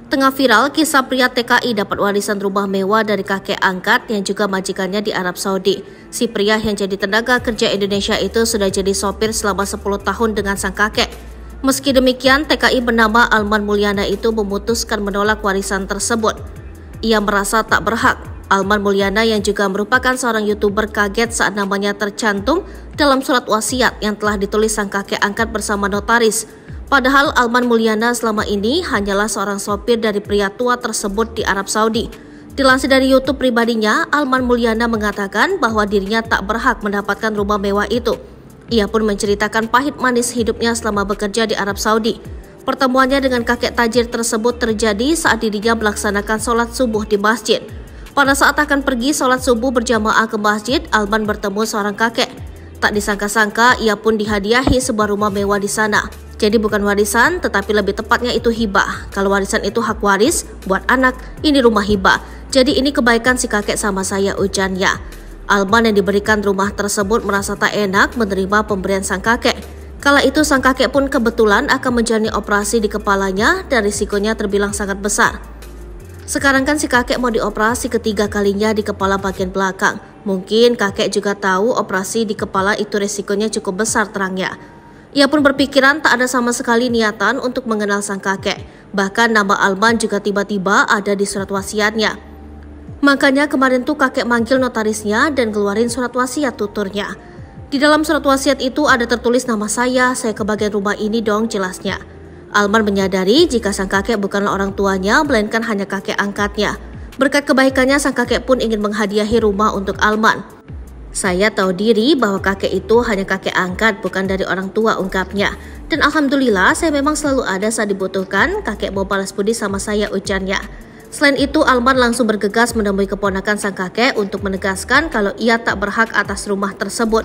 Tengah viral kisah pria TKI dapat warisan rumah mewah dari kakek angkat yang juga majikannya di Arab Saudi. Si pria yang jadi tenaga kerja Indonesia itu sudah jadi sopir selama 10 tahun dengan sang kakek. Meski demikian, TKI bernama Alman Mulyana itu memutuskan menolak warisan tersebut. Ia merasa tak berhak. Alman Mulyana yang juga merupakan seorang YouTuber kaget saat namanya tercantum dalam surat wasiat yang telah ditulis sang kakek angkat bersama notaris. Padahal Alman Mulyana selama ini hanyalah seorang sopir dari pria tua tersebut di Arab Saudi. Dilansir dari YouTube pribadinya, Alman Mulyana mengatakan bahwa dirinya tak berhak mendapatkan rumah mewah itu. Ia pun menceritakan pahit manis hidupnya selama bekerja di Arab Saudi. Pertemuannya dengan kakek tajir tersebut terjadi saat dirinya melaksanakan sholat subuh di masjid. Pada saat akan pergi sholat subuh berjamaah ke masjid, Alman bertemu seorang kakek. Tak disangka-sangka, ia pun dihadiahi sebuah rumah mewah di sana. Jadi bukan warisan, tetapi lebih tepatnya itu hibah. Kalau warisan itu hak waris, buat anak, ini rumah hibah. Jadi ini kebaikan si kakek sama saya, ujarnya. Alman yang diberikan rumah tersebut merasa tak enak menerima pemberian sang kakek. Kala itu sang kakek pun kebetulan akan menjalani operasi di kepalanya dan risikonya terbilang sangat besar. Sekarang kan si kakek mau dioperasi ketiga kalinya di kepala bagian belakang. Mungkin kakek juga tahu operasi di kepala itu risikonya cukup besar, terangnya. Ia pun berpikiran tak ada sama sekali niatan untuk mengenal sang kakek. Bahkan nama Alman juga tiba-tiba ada di surat wasiatnya. Makanya kemarin tuh kakek manggil notarisnya dan keluarin surat wasiat tuturnya. Di dalam surat wasiat itu ada tertulis nama saya kebagian rumah ini dong, jelasnya. Alman menyadari jika sang kakek bukanlah orang tuanya, melainkan hanya kakek angkatnya. Berkat kebaikannya, sang kakek pun ingin menghadiahi rumah untuk Alman. Saya tahu diri bahwa kakek itu hanya kakek angkat, bukan dari orang tua, ungkapnya. Dan alhamdulillah saya memang selalu ada saat dibutuhkan, kakek mau balas budi sama saya, ujarnya. Selain itu, Alman langsung bergegas menemui keponakan sang kakek untuk menegaskan kalau ia tak berhak atas rumah tersebut.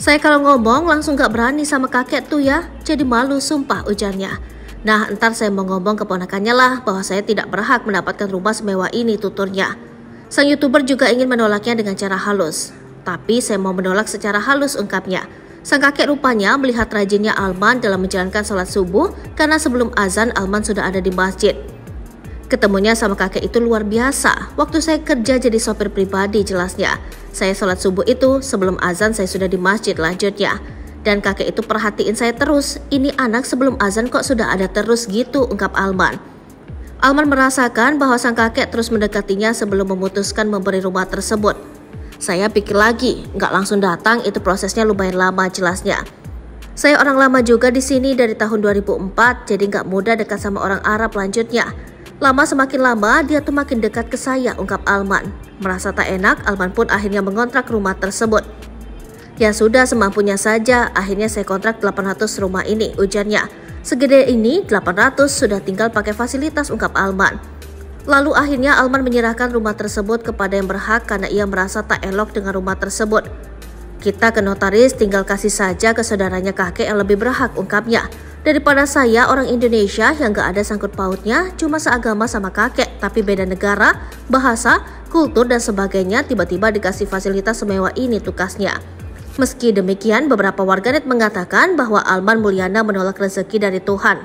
Saya kalau ngomong langsung gak berani sama kakek tuh ya, jadi malu sumpah, ujarnya. Nah, ntar saya mau ngomong keponakannya lah bahwa saya tidak berhak mendapatkan rumah semewah ini, tuturnya. Sang YouTuber juga ingin menolaknya dengan cara halus. Tapi saya mau menolak secara halus, ungkapnya. Sang kakek rupanya melihat rajinnya Alman dalam menjalankan sholat subuh karena sebelum azan Alman sudah ada di masjid. Ketemunya sama kakek itu luar biasa. Waktu saya kerja jadi sopir pribadi, jelasnya. Saya sholat subuh itu sebelum azan saya sudah di masjid, lanjutnya. Dan kakek itu perhatiin saya terus. Ini anak sebelum azan kok sudah ada terus gitu, ungkap Alman. Alman merasakan bahwa sang kakek terus mendekatinya sebelum memutuskan memberi rumah tersebut. Saya pikir lagi, nggak langsung datang, itu prosesnya lumayan lama, jelasnya. Saya orang lama juga di sini dari tahun 2004, jadi nggak mudah dekat sama orang Arab, lanjutnya. Lama semakin lama, dia tuh makin dekat ke saya, ungkap Alman. Merasa tak enak, Alman pun akhirnya mengontrak rumah tersebut. Ya sudah, semampunya saja, akhirnya saya kontrak 800 rumah ini, ujarnya. Segede ini, 800 sudah tinggal pakai fasilitas, ungkap Alman. Lalu akhirnya Alman menyerahkan rumah tersebut kepada yang berhak karena ia merasa tak elok dengan rumah tersebut. Kita ke notaris tinggal kasih saja ke saudaranya kakek yang lebih berhak, ungkapnya. Daripada saya orang Indonesia yang gak ada sangkut pautnya, cuma seagama sama kakek, tapi beda negara, bahasa, kultur dan sebagainya tiba-tiba dikasih fasilitas semewah ini, tukasnya. Meski demikian, beberapa warganet mengatakan bahwa Alman Mulyana menolak rezeki dari Tuhan.